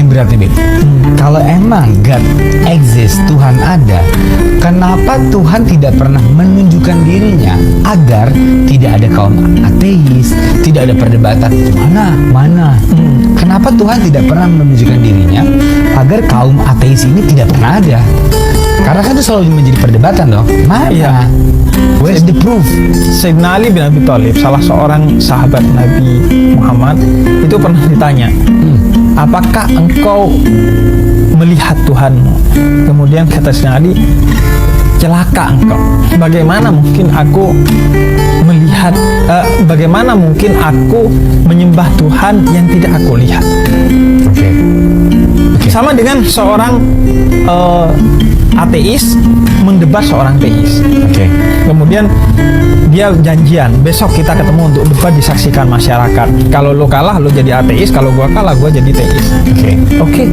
yang berarti, Bib. Kalau emang God exist, Tuhan ada, kenapa Tuhan tidak pernah menunjukkan dirinya agar tidak ada kaum ateis, tidak ada perdebatan mana? Kenapa Tuhan tidak pernah menunjukkan dirinya agar kaum ateis ini tidak pernah ada? Karena kan itu selalu menjadi perdebatan dong. Mana? Iya. Where's the proof? Sayyidina Ali bin Abi Thalib, salah seorang sahabat Nabi Muhammad, itu pernah ditanya, apakah engkau melihat Tuhanmu? Kemudian kata Sayyidina Ali, celaka engkau. Bagaimana mungkin aku melihat, bagaimana mungkin aku menyembah Tuhan yang tidak aku lihat? Oke. Sama dengan seorang ateis mendebat seorang teis. Oke. Kemudian dia janjian, besok kita ketemu untuk debat disaksikan masyarakat. Kalau lo kalah, lo jadi ateis. Kalau gua kalah, gua jadi teis. Oke.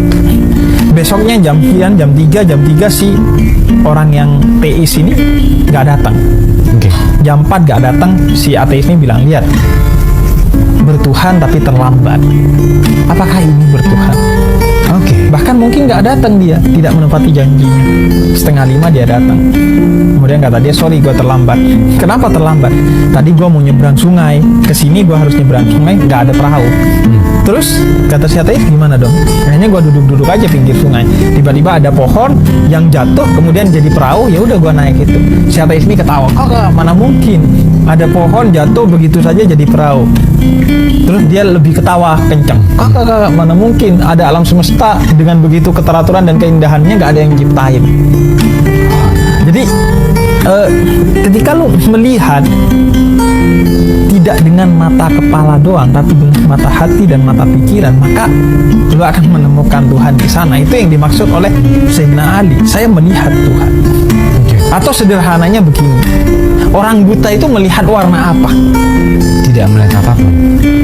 Besoknya jam 3 si orang yang teis ini nggak datang. Jam 4 nggak datang, si ateis ini bilang, lihat, bertuhan tapi terlambat. Apakah ini bertuhan? Bahkan mungkin nggak datang, dia tidak menepati janjinya. 4:30 dia datang. Kemudian kata dia, sorry, gue terlambat. Kenapa terlambat? Tadi gue mau nyebrang sungai, kesini gue harus nyebrang sungai, nggak ada perahu. Terus kata si ateis, gimana dong? Kayaknya gue duduk-duduk aja pinggir sungai. Tiba-tiba ada pohon yang jatuh, kemudian jadi perahu. Ya udah gue naik itu. Si ateis ini ketawa, kok mana mungkin ada pohon jatuh begitu saja jadi perahu. Terus dia lebih ketawa kencang. Kakak, mana mungkin ada alam semesta dengan begitu keteraturan dan keindahannya nggak ada yang ciptain. Jadi ketika lu melihat tidak dengan mata kepala doang, tapi dengan mata hati dan mata pikiran, maka lu akan menemukan Tuhan di sana. Itu yang dimaksud oleh Sayyidina Ali. Saya melihat Tuhan. Atau sederhananya begini, orang buta itu melihat warna apa? Tidak melihat apapun.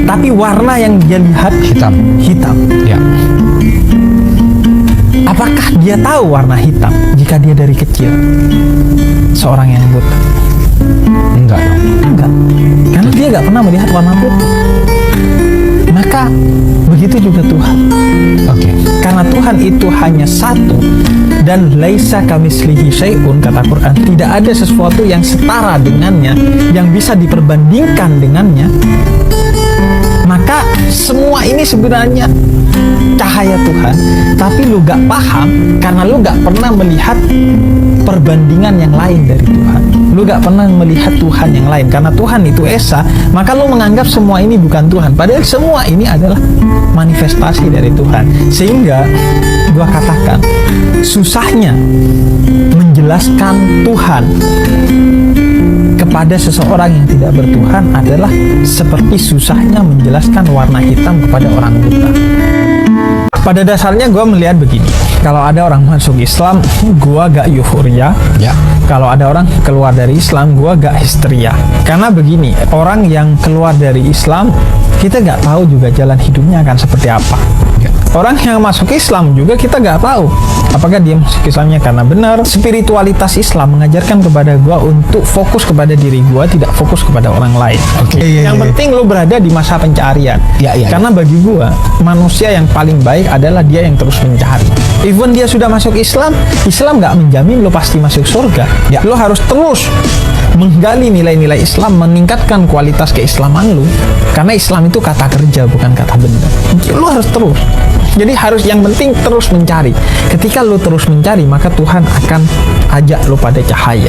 Tapi warna yang dia lihat Hitam. Ya. Apakah dia tahu warna hitam jika dia dari kecil? Seorang yang buta. Enggak dong. Enggak. Karena dia nggak pernah melihat warna putih. Maka begitu juga Tuhan. Karena Tuhan itu hanya satu dan laisa kamislihi syai'un, kata Quran, tidak ada sesuatu yang setara dengannya, yang bisa diperbandingkan dengannya. Maka semua ini sebenarnya cahaya Tuhan, tapi lu gak paham karena lu gak pernah melihat perbandingan yang lain dari Tuhan. Lu gak pernah melihat Tuhan yang lain. Karena Tuhan itu Esa, maka lu menganggap semua ini bukan Tuhan. Padahal semua ini adalah manifestasi dari Tuhan. Sehingga gua katakan, susahnya menjelaskan Tuhan kepada seseorang yang tidak bertuhan adalah seperti susahnya menjelaskan warna hitam kepada orang buta. Pada dasarnya gue melihat begini, kalau ada orang masuk Islam, gue gak euforia. Kalau ada orang keluar dari Islam, gue gak histeria. Karena begini, orang yang keluar dari Islam, kita gak tahu juga jalan hidupnya akan seperti apa. Orang yang masuk Islam juga kita gak tahu apakah dia masuk Islamnya karena benar. Spiritualitas Islam mengajarkan kepada gue untuk fokus kepada diri gue, tidak fokus kepada orang lain. Yang penting lo berada di masa pencarian. Karena bagi gue, manusia yang paling baik adalah dia yang terus mencari. Even dia sudah masuk Islam, Islam gak menjamin lo pasti masuk surga. Lo harus terus menggali nilai-nilai Islam, meningkatkan kualitas keislaman lo. Karena Islam itu kata kerja, bukan kata benda. Lo harus terus. Jadi harus, yang penting terus mencari. Ketika lo terus mencari, maka Tuhan akan ajak lo pada cahaya.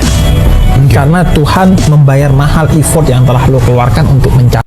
Karena Tuhan membayar mahal effort yang telah lo keluarkan untuk mencari.